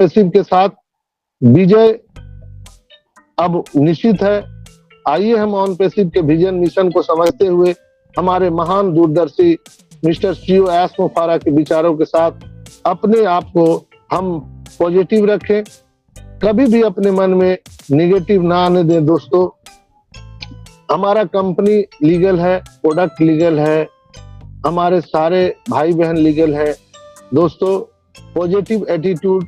Passive के साथ विजय अब निश्चित है। आइए हम ऑन पैसिव के विजन मिशन को समझते हुए हमारे महान दूरदर्शी मिस्टर सीओ एस मुफारा के विचारों के साथ अपने आप को हम पॉजिटिव रखें, कभी भी अपने मन में निगेटिव ना आने दें। दोस्तों, हमारा कंपनी लीगल है, प्रोडक्ट लीगल है, हमारे सारे भाई बहन लीगल है। दोस्तों, positive attitude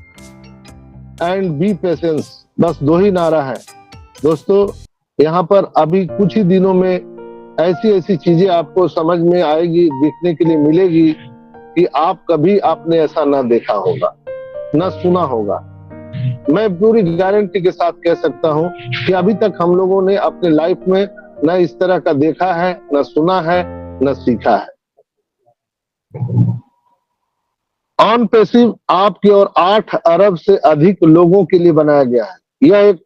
and B patience, बस दो ही नारा है। दोस्तों, यहाँ पर अभी कुछ ही दिनों में ऐसी ऐसी चीजें आपको समझ में आएगी, देखने के लिए मिलेगी कि आप कभी आपने ऐसा ना देखा होगा, ना सुना होगा। मैं पूरी गारंटी के साथ कह सकता हूं कि अभी तक हम लोगों ने अपने लाइफ में न इस तरह का देखा है, न सुना है, न सीखा है। ऑन पैसिव आपके और 8 अरब से अधिक लोगों के लिए बनाया गया है। यह एक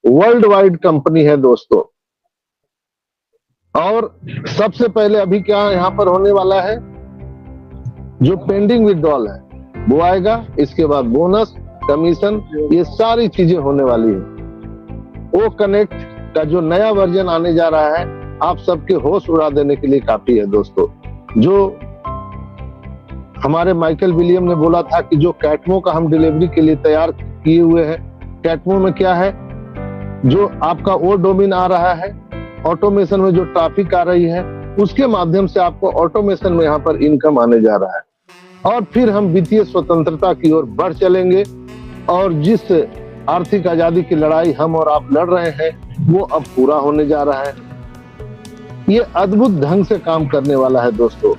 वर्ल्ड वाइड कंपनी है दोस्तों। और सबसे पहले अभी क्या यहाँ पर होने वाला है, जो पेंडिंग विड्रॉल है वो आएगा, इसके बाद बोनस, कमीशन, ये सारी चीजें होने वाली है। ओ कनेक्ट का जो नया वर्जन आने जा रहा है, आप सबके होश उड़ा देने के लिए काफी है दोस्तों। जो हमारे माइकल विलियम ने बोला था कि जो कैटमो का हम डिलीवरी के लिए तैयार किए हुए हैं, कैटमो में क्या है, जो आपका वो डोमेन आ रहा है, ऑटोमेशन में जो ट्रैफिक आ रही है, उसके माध्यम से आपको ऑटोमेशन में यहाँ पर इनकम आने जा रहा है। और फिर हम वित्तीय स्वतंत्रता की ओर बढ़ चलेंगे और जिस आर्थिक आजादी की लड़ाई हम और आप लड़ रहे हैं वो अब पूरा होने जा रहा है। ये अद्भुत ढंग से काम करने वाला है दोस्तों।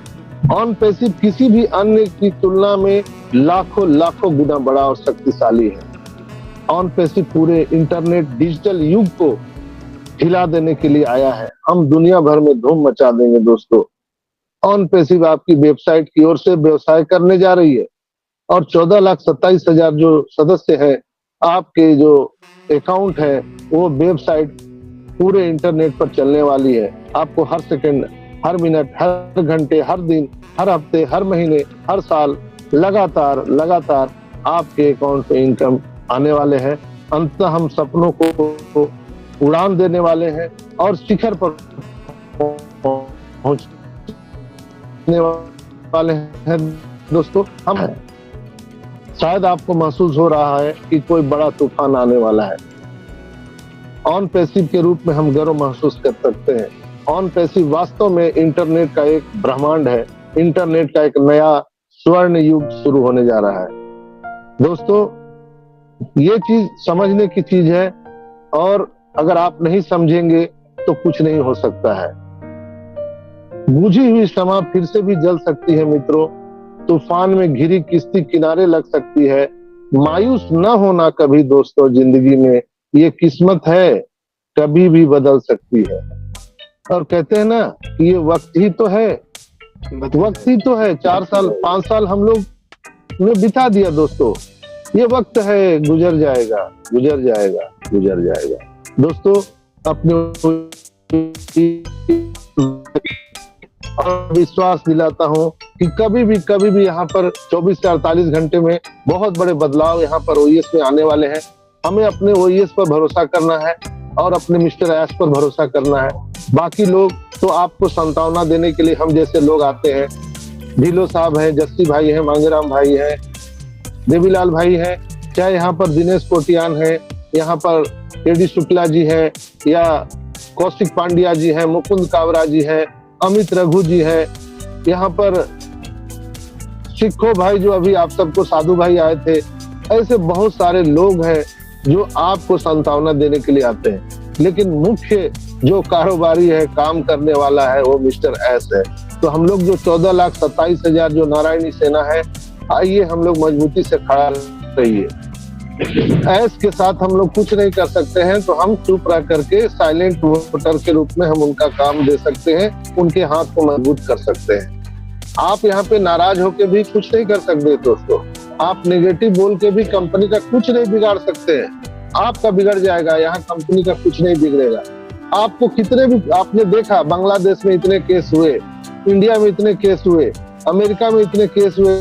ऑन पैसिव किसी भी अन्य की तुलना में लाखों लाखों गुना बड़ा और शक्तिशाली है। ऑन पैसिव पूरे इंटरनेट डिजिटल युग को हिला देने के लिए आया है। हम दुनिया भर में धूम मचा देंगे दोस्तों। ऑन पैसिव आपकी वेबसाइट की ओर से व्यवसाय करने जा रही है और 14,27,000 जो सदस्य है, आपके जो अकाउंट है, वो वेबसाइट पूरे इंटरनेट पर चलने वाली है। आपको हर सेकंड, हर मिनट, हर घंटे, हर दिन, हर हफ्ते, हर महीने, हर साल लगातार आपके अकाउंट पे इनकम आने वाले हैं। अंततः हम सपनों को उड़ान देने वाले हैं और शिखर पर पहुंचने वाले हैं दोस्तों। हम शायद आपको महसूस हो रहा है कि कोई बड़ा तूफान आने वाला है। ऑन पैसिव के रूप में हम गर्व महसूस कर सकते हैं। ऑन पैसिव वास्तव में इंटरनेट का एक ब्रह्मांड है। इंटरनेट का एक नया स्वर्ण युग शुरू होने जा रहा है दोस्तों। ये चीज समझने की चीज है और अगर आप नहीं समझेंगे तो कुछ नहीं हो सकता है। बुझी हुई शमा फिर से भी जल सकती है मित्रों। तूफान में घिरी किश्ती किनारे लग सकती है। मायूस न होना कभी दोस्तों, जिंदगी में ये किस्मत है, कभी भी बदल सकती है। और कहते हैं ना कि ये वक्त ही तो है, वक्त ही तो है। 4 साल 5 साल हम लोग ने बिता दिया दोस्तों। ये वक्त है, गुजर जाएगा, गुजर जाएगा, गुजर जाएगा दोस्तों। अपने और विश्वास दिलाता हूं कि कभी भी यहाँ पर 24 से 48 घंटे में बहुत बड़े बदलाव यहाँ पर ओईएस में आने वाले हैं। हमें अपने ओईएस पर भरोसा करना है और अपने मिस्टर एस पर भरोसा करना है। बाकी लोग तो आपको सांत्वना देने के लिए हम जैसे लोग आते हैं। ढिलो साहब हैं, जस्सी भाई हैं, मांगेराम भाई हैं, देवीलाल भाई हैं, चाहे यहाँ पर दिनेश कोटियान है, यहाँ पर एडी शुक्ला जी है, या कौशिक पांड्या जी है, मुकुंद कावरा जी है, अमित रघु जी है, यहाँ पर सिखो भाई जो अभी आप सबको साधु भाई आए थे। ऐसे बहुत सारे लोग हैं जो आपको सांत्वना देने के लिए आते हैं। लेकिन मुख्य जो कारोबारी है, काम करने वाला है, वो मिस्टर एस है। तो हम लोग जो 14,27,000 जो नारायणी सेना है, आइए हम लोग मजबूती से खड़ा रहिए। एस के साथ हम लोग कुछ नहीं कर सकते हैं, तो हम चुप रह करके साइलेंट वोटर के रूप में हम उनका काम दे सकते हैं, उनके हाथ को मजबूत कर सकते हैं। आप यहाँ पे नाराज होके भी कुछ नहीं कर सकते दोस्तों। आप नेगेटिव बोल के भी कंपनी का कुछ नहीं बिगाड़ सकते हैं। आपका बिगड़ जाएगा, यहाँ कंपनी का कुछ नहीं बिगड़ेगा। आपको कितने भी, आपने देखा बांग्लादेश में इतने केस हुए, इंडिया में इतने केस हुए, अमेरिका में इतने केस हुए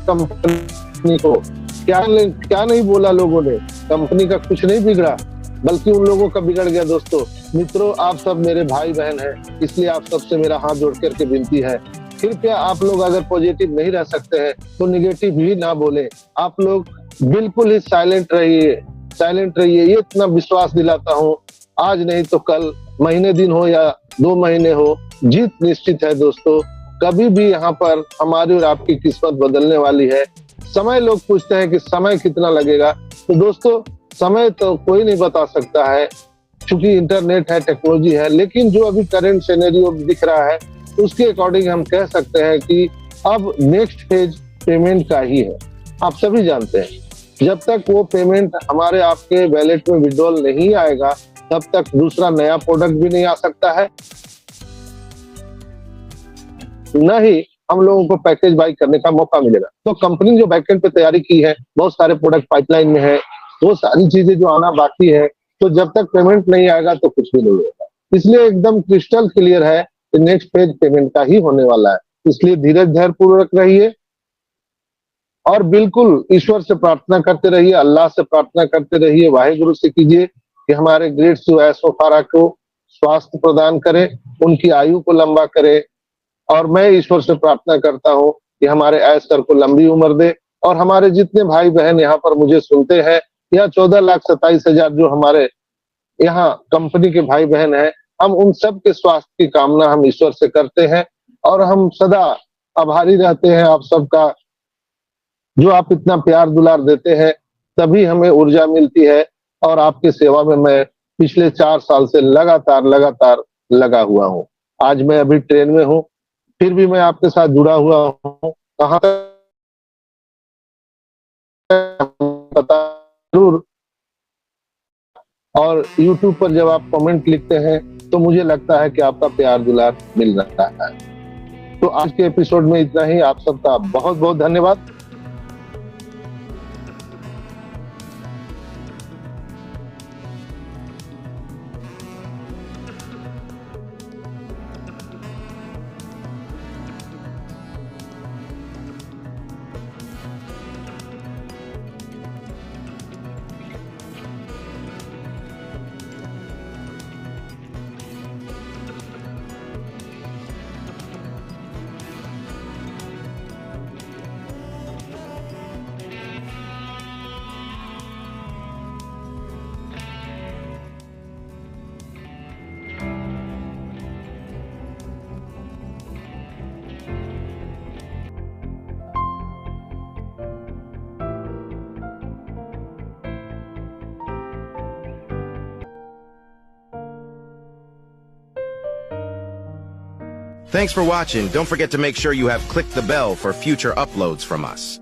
कंपनी को, क्या नहीं बोला लोगों ने, कंपनी का कुछ नहीं बिगड़ा, बल्कि उन लोगों का बिगड़ गया। दोस्तों मित्रों, आप सब मेरे भाई बहन हैं, इसलिए आप सबसे मेरा हाथ जोड़ करके विनती है, कृपया आप लोग अगर पॉजिटिव नहीं रह सकते हैं तो निगेटिव ही ना बोले। आप लोग बिल्कुल ही साइलेंट रहिए, साइलेंट रहिए। ये इतना विश्वास दिलाता हूँ, आज नहीं तो कल, महीने दिन हो या 2 महीने हो, जीत निश्चित है दोस्तों। कभी भी यहाँ पर हमारी और आपकी किस्मत बदलने वाली है। समय, लोग पूछते हैं कि समय कितना लगेगा, तो दोस्तों समय तो कोई नहीं बता सकता है, क्योंकि इंटरनेट है, टेक्नोलॉजी है, लेकिन जो अभी करंट सिनेरियो दिख रहा है उसके अकॉर्डिंग हम कह सकते हैं कि अब नेक्स्ट फेज पेमेंट का ही है। आप सभी जानते हैं, जब तक वो पेमेंट हमारे आपके वैलेट में विड्रॉल नहीं आएगा, तब तक दूसरा नया प्रोडक्ट भी नहीं आ सकता है, न ही हम लोगों को पैकेज बाई करने का मौका मिलेगा। तो कंपनी जो बैकएंड पे तैयारी की है, बहुत सारे प्रोडक्ट पाइपलाइन में है, वो सारी चीजें जो आना बाकी है, तो जब तक पेमेंट नहीं आएगा तो कुछ भी नहीं होगा। इसलिए एकदम क्रिस्टल क्लियर है कि नेक्स्ट पेज पेमेंट का ही होने वाला है। इसलिए धीरज धैर्य पूर्वक रहिए और बिल्कुल ईश्वर से प्रार्थना करते रहिए, अल्लाह से प्रार्थना करते रहिए, वाहिगुरु से कीजिए कि हमारे ग्रेट शिव ऐसो फारा को स्वास्थ्य प्रदान करे, उनकी आयु को लंबा करे। और मैं ईश्वर से प्रार्थना करता हूँ कि हमारे ऐश सर को लंबी उम्र दे, और हमारे जितने भाई बहन यहाँ पर मुझे सुनते हैं, या 14,27,000 जो हमारे यहाँ कंपनी के भाई बहन हैं, हम उन सब के स्वास्थ्य की कामना हम ईश्वर से करते हैं। और हम सदा आभारी रहते हैं आप सबका, जो आप इतना प्यार दुलार देते हैं, तभी हमें ऊर्जा मिलती है। और आपकी सेवा में मैं पिछले 4 साल से लगातार लगा हुआ हूँ। आज मैं अभी ट्रेन में हूँ, फिर भी मैं आपके साथ जुड़ा हुआ हूँ। कहाँ तक पता जरूर। और YouTube पर जब आप कमेंट लिखते हैं तो मुझे लगता है कि आपका प्यार दुलार मिल रहा है। तो आज के एपिसोड में इतना ही। आप सबका बहुत बहुत धन्यवाद। Thanks for watching. Don't forget to make sure you have clicked the bell for future uploads from us.